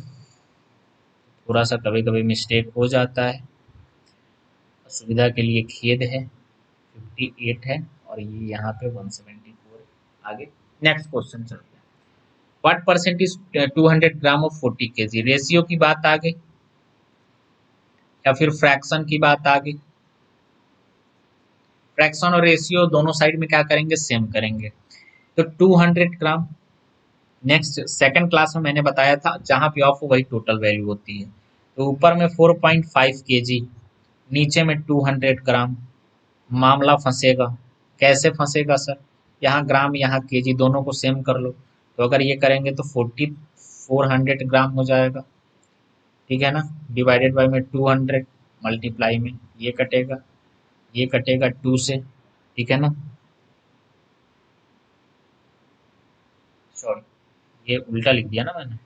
थोड़ा सा कभी कभी मिस्टेक हो जाता है, सुविधा के लिए खेद है। 58 है और ये यहाँ पे 174 है। आगे नेक्स्ट क्वेश्चन चलते हैं। What percent is 200 gram of 40 KG? Ratio की बात आ गई या फिर फ्रैक्शन की बात आ गई? फ्रैक्शन और रेशियो दोनों साइड में क्या करेंगे? सेम करेंगे। तो 200 ग्राम, नेक्स्ट सेकंड क्लास में मैंने बताया था, जहां पे ऑफ हो वही टोटल वैल्यू होती है। तो ऊपर में 4.5 केजी, नीचे में 200 ग्राम, मामला फंसेगा। कैसे फंसेगा सर? यहाँ ग्राम यहाँ केजी, दोनों को सेम कर लो, तो अगर ये करेंगे तो 400 ग्राम हो जाएगा, ठीक है ना। डिवाइडेड बाई में 200, मल्टीप्लाई में ये कटेगा, ये कटेगा 2 से, ठीक है ना। सॉरी, ये उल्टा लिख दिया ना मैंने।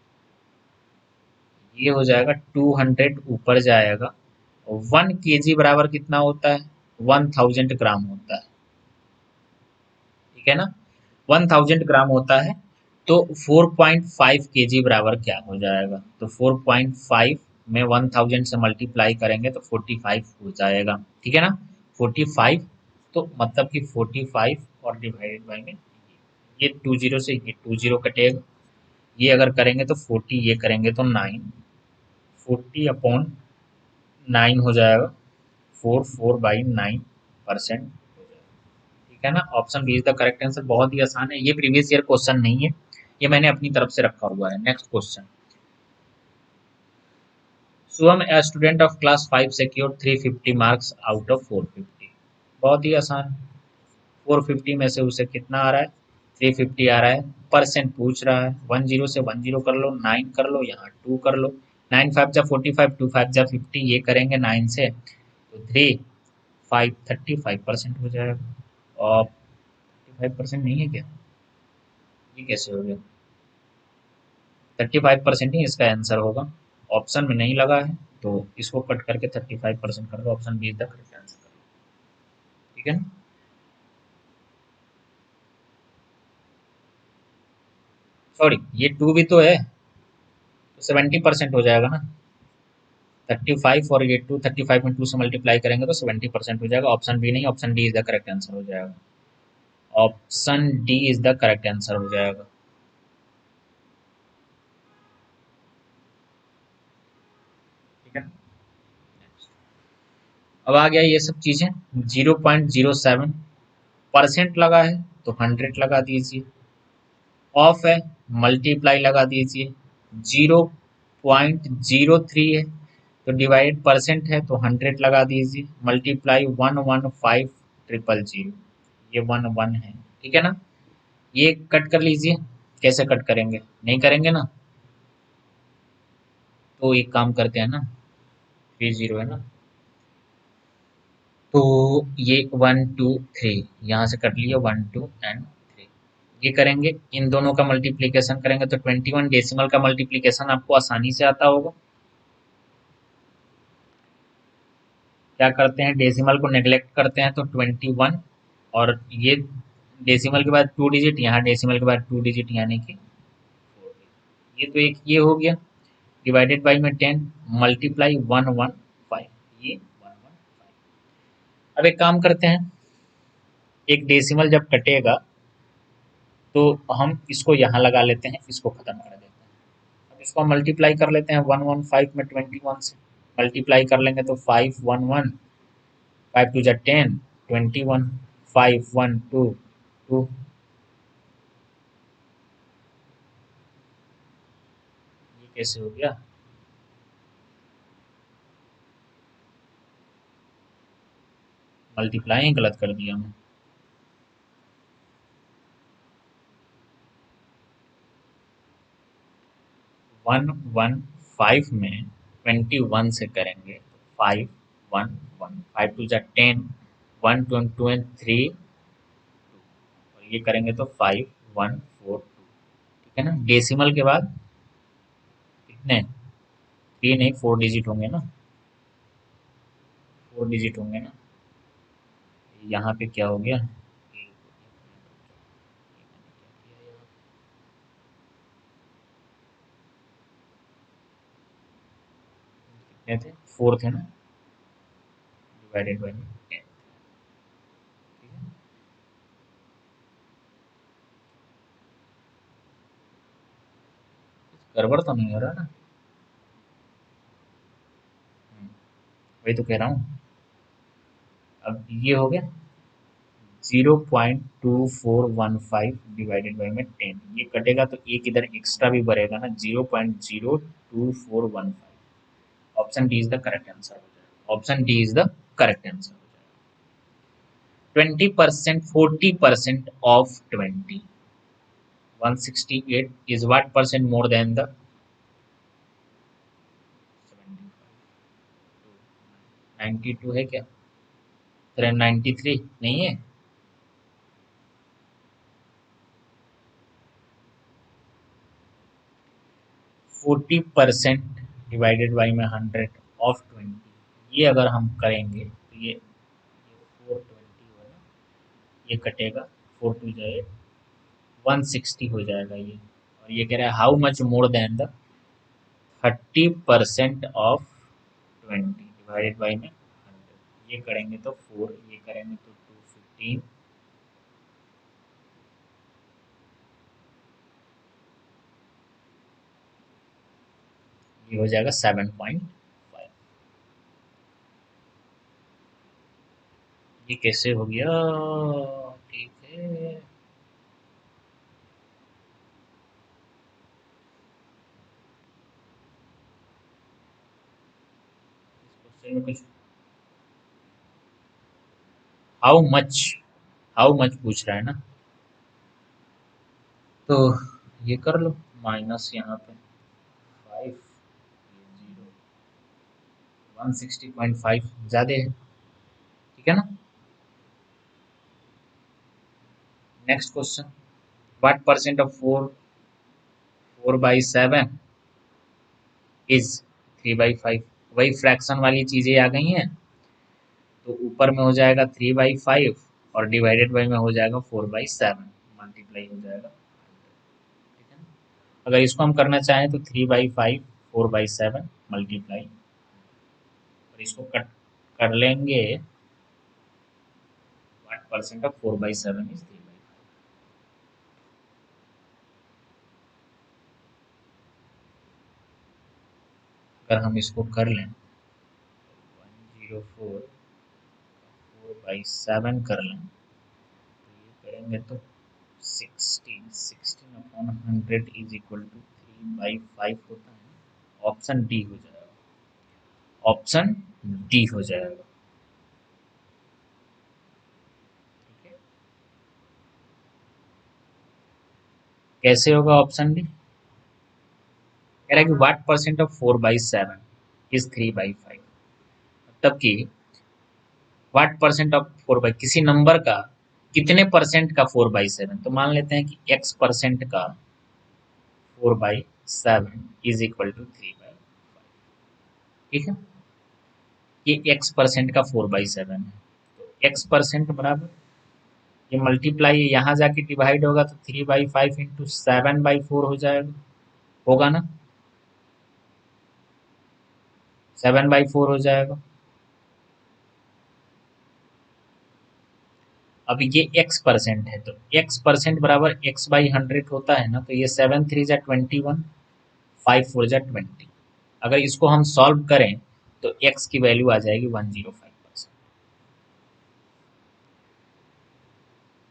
ये हो जाएगा 200 ऊपर जाएगा, 1 केजी बराबर कितना होता है? 1000 ग्राम होता है, ठीक है ना। 1000 ग्राम होता है, तो 4.5 केजी बराबर क्या हो जाएगा? तो 4.5 में 1000 से मल्टीप्लाई करेंगे तो 45 हो जाएगा, ठीक है ना। 45, तो मतलब कि 45 और डिवाइडेड बाई में ये 20 से ये 20 कटेगा, ये अगर करेंगे तो 40, ये करेंगे तो 9, 40/9 हो जाएगा, 44/9% हो जाएगा, ठीक है ना। Option B is the correct answer. बहुत ही आसान है, ये प्रीवियस ईयर क्वेश्चन नहीं है, ये मैंने अपनी तरफ से रखा हुआ है। Next question. Shubham, a student of class 5 secured 350 marks out of 450। बहुत ही आसान, 450 में से उसे कितना आ रहा है? 350 आ रहा है। परसेंट पूछ रहा है, 10 से 10 कर लो, 9 कर लो, यहाँ 2 कर लो, 9 5 जा 45, 2 5 जा 50, ये करेंगे 9 से तो 3 5 35% हो जाएगा। और 35% नहीं है क्या? ये कैसे हो गया? 35% ही इसका आंसर होगा, ऑप्शन में नहीं लगा है, तो इसको कट करके 35% कर दो, option B is the correct answer, ठीक है ना। सॉरी ये 2 भी तो है, तो 70% हो जाएगा ना। 35 और ये 2, 35 में 2 से मल्टीप्लाई करेंगे तो 70% हो जाएगा। ऑप्शन बी नहीं, option D is the correct answer हो जाएगा। Option D is the correct answer हो जाएगा। ठीक है, अब आ गया ये सब चीजें। 0.07% लगा है तो 100 लगा दीजिए। ऑफ है, मल्टीप्लाई लगा दीजिए। 0.03 है तो डिवाइड परसेंट है तो 100 लगा दीजिए। मल्टीप्लाई 115,000, ये 1 है। ठीक है ना, ये कट कर लीजिए। कैसे कट करेंगे, नहीं करेंगे ना, तो एक काम करते हैं ना, 30 है ना, तो ये 1 2 3 यहाँ से कट लिया, 1 2 एंड 3। ये करेंगे, इन दोनों का मल्टीप्लीकेशन करेंगे तो 21 डेसिमल का मल्टीप्लीकेशन आपको आसानी से आता होगा। क्या करते हैं, डेसिमल को नेग्लेक्ट करते हैं तो 21, और ये डेसिमल के बाद 2 डिजिट, यहाँ डेसिमल के बाद 2 डिजिट यानी कि 4 डिजिट। ये तो एक ये हो गया। डिवाइडेड बाई में 10, मल्टीप्लाई 115, ये 115। अब एक काम करते हैं, एक डेसिमल जब कटेगा तो हम इसको यहाँ लगा लेते हैं, इसको खत्म कर देते हैं। अब इसको मल्टीप्लाई कर लेते हैं 115 में 21 से। मल्टीप्लाई कर लेंगे तो 511, 5 2 10, 21, 5 1 2 2। ये कैसे हो गया, मल्टीप्लाई गलत कर दिया मैं। 115 में 21 से करेंगे तो 5 1 1, 5 2 10, 1 2 2 3, और ये करेंगे तो 5 1 4 2। ठीक है ना, डेसिमल के बाद कितने, 3 नहीं 4 डिजिट होंगे ना, 4 डिजिट होंगे ना। यहाँ पे क्या हो गया, कितने थे, 4 थे ना, डिवाइडेड बाई 10। ठीक है, गड़बड़ तो नहीं हो रहा ना। वही तो कह रहा हूँ। अब ये हो गया 0.2415 डिवाइडेड बाई में 10, ये कटेगा तो एक इधर एक्स्ट्रा भी बढ़ेगा ना, 0.02415। Option D is the correct answer हो जाएगा। Option D is the correct answer हो जाएगा। 20%, 40% of 20, 168 is what percent more than the 92 है क्या, 93 नहीं है। 40% डिवाइडेड बाई में 100 ऑफ 20, ये अगर हम करेंगे तो ये 420 हो ना, ये कटेगा, 4 2 जाए 160 हो जाएगा ये। और ये कह रहा है how much more than the 30% of 20 divided by में 100। ये करेंगे तो 4, ये करेंगे तो 215, ये हो जाएगा 7.5। ये कैसे हो गया, ठीक है। इस क्वेश्चन में कुछ हाउ मच, हाउ मच पूछ रहा है ना, तो ये कर लो, माइनस यहाँ पे 5, ये 0, 160.5 ज़्यादा है। ठीक है ना, next question. What percent of 4/7 is 3/5। वही फ्रैक्शन वाली चीज़ें आ गई हैं, तो ऊपर में हो जाएगा 3/5 और डिवाइडेड बाई में हो जाएगा 4/7, मल्टीप्लाई हो जाएगा। ठीक है ना, अगर इसको हम करना चाहें तो 3/5 4/7 मल्टीप्लाई, और इसको कट कर लेंगे, 1% ऑफ 4/7 इज 3/5। अगर हम इसको कर लें 104 4/7 कर लें, तो ये करेंगे तो 16 इज इक्वल टू 3/5 होता है। ऑप्शन डी हो जाएगा, ऑप्शन डी हो जाएगा। ठीक है, कैसे होगा ऑप्शन डी? कह रहा है कि व्हाट परसेंट ऑफ 4/7 इज 3/5, मतलब कि व्हाट परसेंट ऑफ 4/, किसी नंबर का कितने परसेंट का 4/7, तो मान लेते हैं कि x परसेंट का 4/7 इज इक्वल टू 3/5। ठीक है, ये x परसेंट का 4/7 है, तो x परसेंट बराबर, ये मल्टीप्लाई यहाँ जाके डिवाइड होगा तो 3/5 इंटू 7/4 हो जाएगा, होगा ना, 7/4 हो जाएगा। अब ये x परसेंट है, तो x परसेंट बराबर x/100 होता है ना, तो ये 7 3 जा 21, 5 4 जा 20। अगर इसको हम सॉल्व करें तो x की वैल्यू आ जाएगी 105%।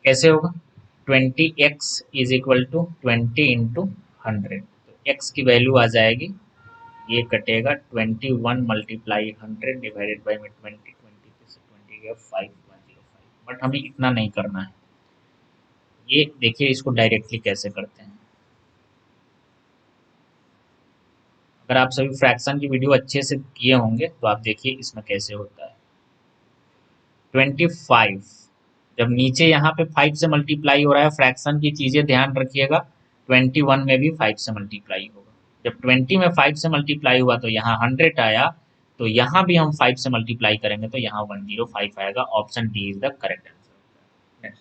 कैसे होगा? 20x is equal to 20 into 100, तो x की वैल्यू आ जाएगी, ये कटेगा 21 मल्टीप्लाई 100 डिवाइडेड बाई में 20, 20 से 20 गया 5, 105। बट हमें इतना नहीं करना है, ये देखिए इसको डायरेक्टली कैसे करते हैं। अगर आप सभी फ्रैक्शन की वीडियो अच्छे से किए होंगे तो आप देखिए इसमें कैसे होता है। 25 जब नीचे यहाँ पे 5 से मल्टीप्लाई हो रहा है, फ्रैक्शन की चीजें ध्यान रखिएगा, 21 में भी 5 से मल्टीप्लाई होगा। जब 20 में 5 से मल्टीप्लाई हुआ तो यहाँ 100 आया, तो यहाँ भी हम 5 से मल्टीप्लाई करेंगे तो यहाँ 105 आएगा। Option D is the correct answer.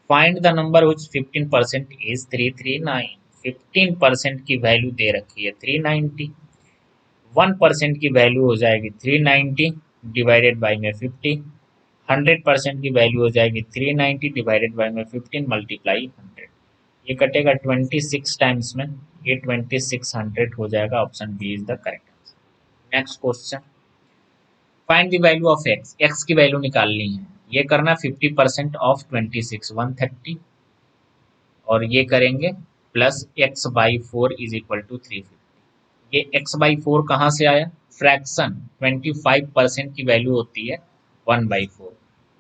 Find the number which 15% is 339। 15% की वैल्यू दे रखी है 390, 1% की वैल्यू हो जाएगी 390 डिवाइडेड बाई में 50, 100% की वैल्यू हो जाएगी 390 डिवाइडेड बाई में 15 मल्टीप्लाई 100। ये कटेगा 26 टाइम्स में, ये 2600 हो जाएगा। Option B is the correct answer. Next question, find the value of X. X की वैल्यू निकालनी है, ये करना 50% ऑफ 26 130, और ये करेंगे plus x/4 is equal to 350। ये x/4 कहाँ से आया? फ्रैक्शन 25% की वैल्यू होती है 1/4,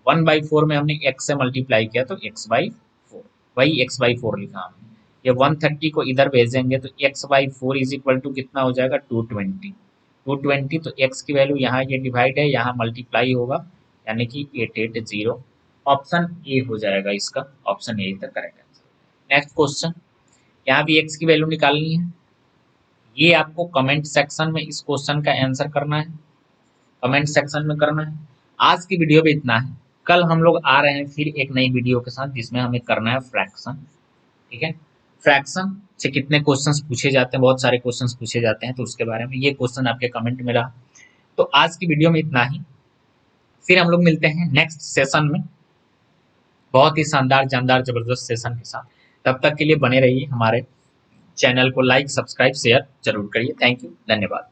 1/4 में हमने x से मल्टीप्लाई किया तो x/4, वही x/4 लिखा हमने। ये 130 को इधर भेजेंगे तो x/4 इज इक्वल टू कितना हो जाएगा? 220, 220, तो x की वैल्यू यहाँ ये डिवाइड है, यहाँ मल्टीप्लाई होगा, यानी कि 880। ऑप्शन ए हो जाएगा इसका, option A is the correct answer. Next question, यहाँ भी x की वैल्यू निकालनी है, ये आपको कमेंट सेक्शन में इस क्वेश्चन का आंसर करना है, कमेंट सेक्शन में करना है। आज की वीडियो में इतना है, कल हम लोग आ रहे हैं फिर एक नई वीडियो के साथ जिसमें हमें करना है फ्रैक्शन। ठीक है, फ्रैक्शन से कितने क्वेश्चंस पूछे जाते हैं, बहुत सारे क्वेश्चंस पूछे जाते हैं, तो उसके बारे में ये क्वेश्चन आपके कमेंट में रहा। तो आज की वीडियो में इतना ही, फिर हम लोग मिलते हैं नेक्स्ट सेशन में बहुत ही शानदार जानदार जबरदस्त सेशन के साथ। तब तक के लिए बने रहिए, हमारे चैनल को लाइक सब्सक्राइब शेयर जरूर करिए। थैंक यू, धन्यवाद।